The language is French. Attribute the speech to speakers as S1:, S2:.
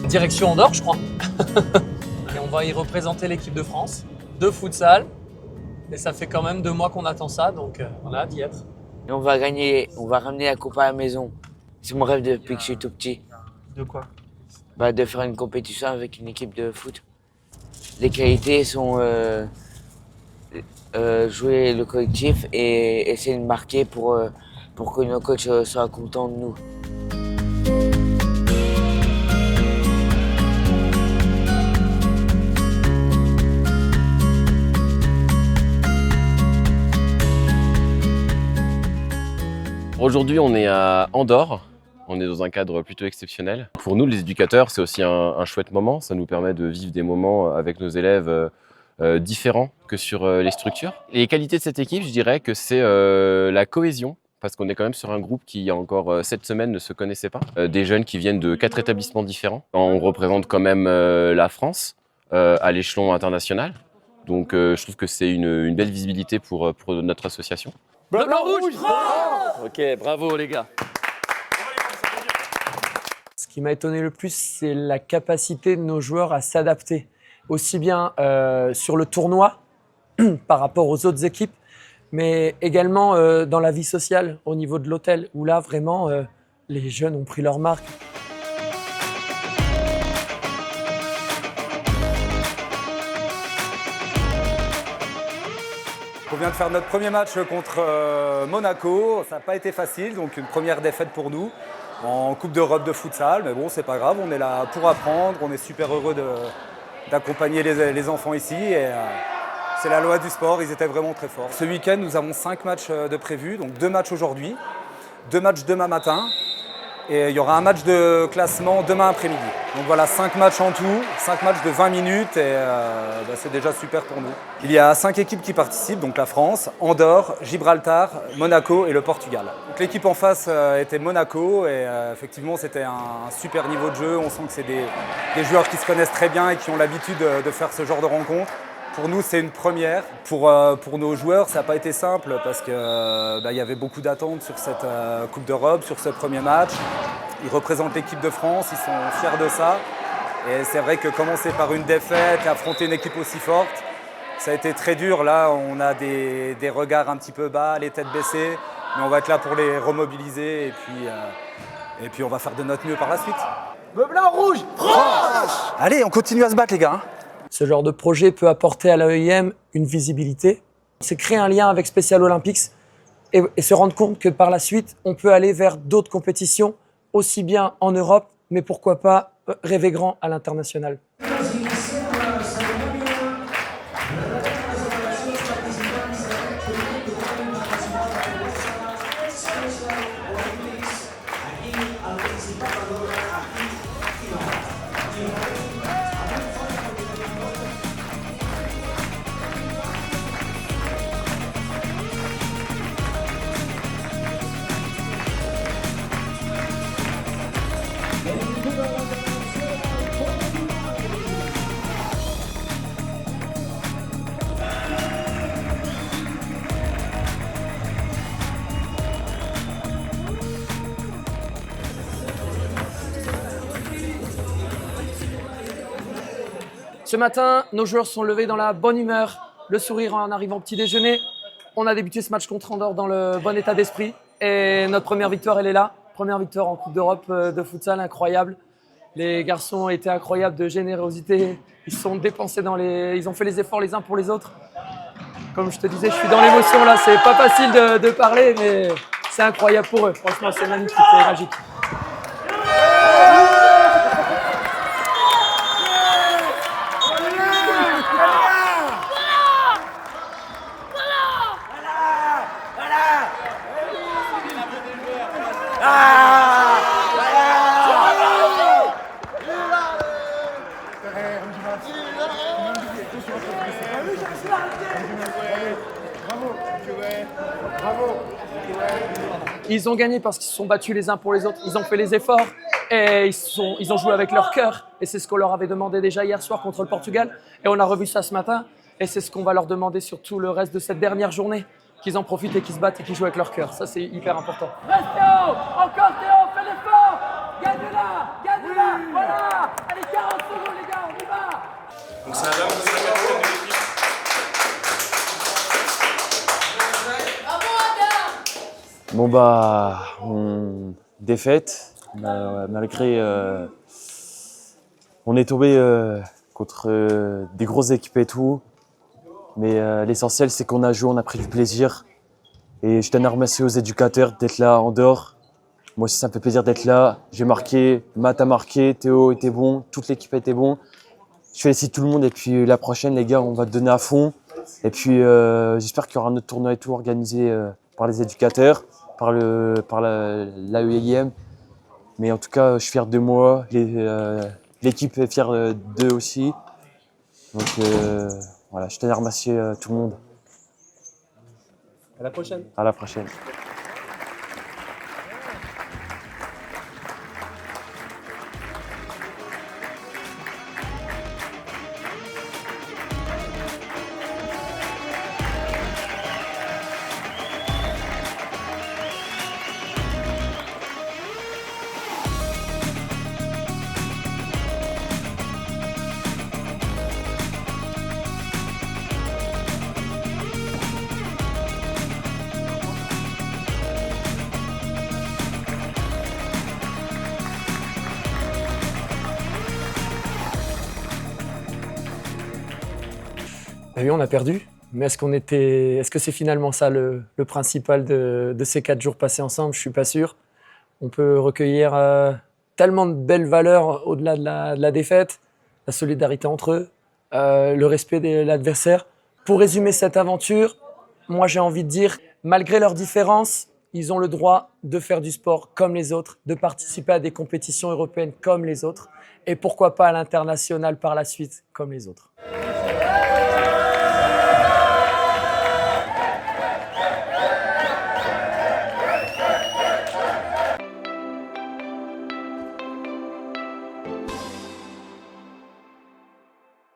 S1: Direction Andorre, je crois. Et on va y représenter l'équipe de France de futsal. Et ça fait quand même 2 mois qu'on attend ça, donc on a hâte d'y être.
S2: Et on va gagner, on va ramener la coupe à la maison. C'est mon rêve depuis que je suis tout petit.
S1: De quoi?
S2: De faire une compétition avec une équipe de foot. Les qualités sont jouer le collectif et essayer de marquer pour que nos coachs soient contents de nous.
S3: Aujourd'hui, on est à Andorre. On est dans un cadre plutôt exceptionnel. Pour nous, les éducateurs, c'est aussi un chouette moment. Ça nous permet de vivre des moments avec nos élèves différents que sur les structures. Les qualités de cette équipe, je dirais que c'est la cohésion, parce qu'on est quand même sur un groupe qui, il y a encore 7 semaines, ne se connaissait pas. Des jeunes qui viennent de 4 établissements différents. On représente quand même la France à l'échelon international. Donc je trouve que c'est une belle visibilité pour notre association.
S1: Bleu, blanc, rouge,
S3: Ok, bravo les gars.
S1: Ce qui m'a étonné le plus, c'est la capacité de nos joueurs à s'adapter, aussi bien sur le tournoi par rapport aux autres équipes, mais également dans la vie sociale, au niveau de l'hôtel, où là, vraiment, les jeunes ont pris leur marque.
S4: On vient de faire notre premier match contre Monaco. Ça n'a pas été facile, donc une première défaite pour nous en Coupe d'Europe de futsal. Mais bon, c'est pas grave, on est là pour apprendre. On est super heureux d'accompagner les enfants ici. Et c'est la loi du sport, ils étaient vraiment très forts. Ce week-end, nous avons 5 matchs de prévus, donc 2 matchs aujourd'hui, 2 matchs demain matin. Et il y aura un match de classement demain après-midi. Donc voilà, 5 matchs en tout, 5 matchs de 20 minutes et c'est déjà super pour nous. Il y a 5 équipes qui participent, donc la France, Andorre, Gibraltar, Monaco et le Portugal. Donc l'équipe en face était Monaco et effectivement c'était un super niveau de jeu. On sent que c'est des joueurs qui se connaissent très bien et qui ont l'habitude de faire ce genre de rencontres. Pour nous, c'est une première. Pour nos joueurs, ça n'a pas été simple parce qu'il y avait beaucoup d'attentes sur cette Coupe d'Europe, sur ce premier match. Ils représentent l'équipe de France, ils sont fiers de ça. Et c'est vrai que commencer par une défaite et affronter une équipe aussi forte, ça a été très dur. Là, on a des regards un petit peu bas, les têtes baissées. Mais on va être là pour les remobiliser et puis on va faire de notre mieux par la suite.
S5: Bleu, blanc, rouge, France!
S4: Allez, on continue à se battre les gars.
S1: Ce genre de projet peut apporter à l'AEIM une visibilité. C'est créer un lien avec Special Olympics et se rendre compte que par la suite, on peut aller vers d'autres compétitions, aussi bien en Europe, mais pourquoi pas rêver grand à l'international. Ce matin, nos joueurs sont levés dans la bonne humeur, le sourire en arrivant au petit déjeuner. On a débuté ce match contre Andorre dans le bon état d'esprit et notre première victoire, elle est là. Première victoire en Coupe d'Europe de futsal, incroyable. Les garçons ont été incroyables de générosité. Ils se sont dépensés ils ont fait les efforts les uns pour les autres. Comme je te disais, je suis dans l'émotion là. C'est pas facile de parler, mais c'est incroyable pour eux. Franchement, c'est magnifique, c'est magique. Ils ont gagné parce qu'ils se sont battus les uns pour les autres. Ils ont fait les efforts et ils ont joué avec leur cœur. Et c'est ce qu'on leur avait demandé déjà hier soir contre le Portugal. Et on a revu ça ce matin. Et c'est ce qu'on va leur demander sur tout le reste de cette dernière journée. Qu'ils en profitent et qu'ils se battent et qu'ils jouent avec leur cœur. Ça, c'est hyper important.
S5: Reste Théo! Encore Théo, fais l'effort! Gagne-la! Gagne-la! Voilà! Allez,
S6: Bon bah, défaite, malgré on est tombé contre des grosses équipes et tout, mais l'essentiel c'est qu'on a joué, on a pris du plaisir et je tenais à remercier aux éducateurs d'être là en dehors. Moi aussi ça me fait plaisir d'être là, j'ai marqué, Matt a marqué, Théo était bon, toute l'équipe a été bon. Je félicite tout le monde et puis la prochaine les gars on va te donner à fond et puis j'espère qu'il y aura un autre tournoi et tout organisé par les éducateurs, par l'AEIM. Mais en tout cas, je suis fier de moi. L'équipe est fière d'eux aussi. Donc voilà, je tenais à remercier tout le monde.
S5: À la prochaine.
S6: À la prochaine.
S1: Oui, on a perdu. Mais est-ce que c'est finalement ça le principal de ces 4 jours passés ensemble? Je suis pas sûr. On peut recueillir tellement de belles valeurs au-delà de la défaite, la solidarité entre eux, le respect de l'adversaire. Pour résumer cette aventure, moi j'ai envie de dire, malgré leurs différences, ils ont le droit de faire du sport comme les autres, de participer à des compétitions européennes comme les autres, et pourquoi pas à l'international par la suite comme les autres.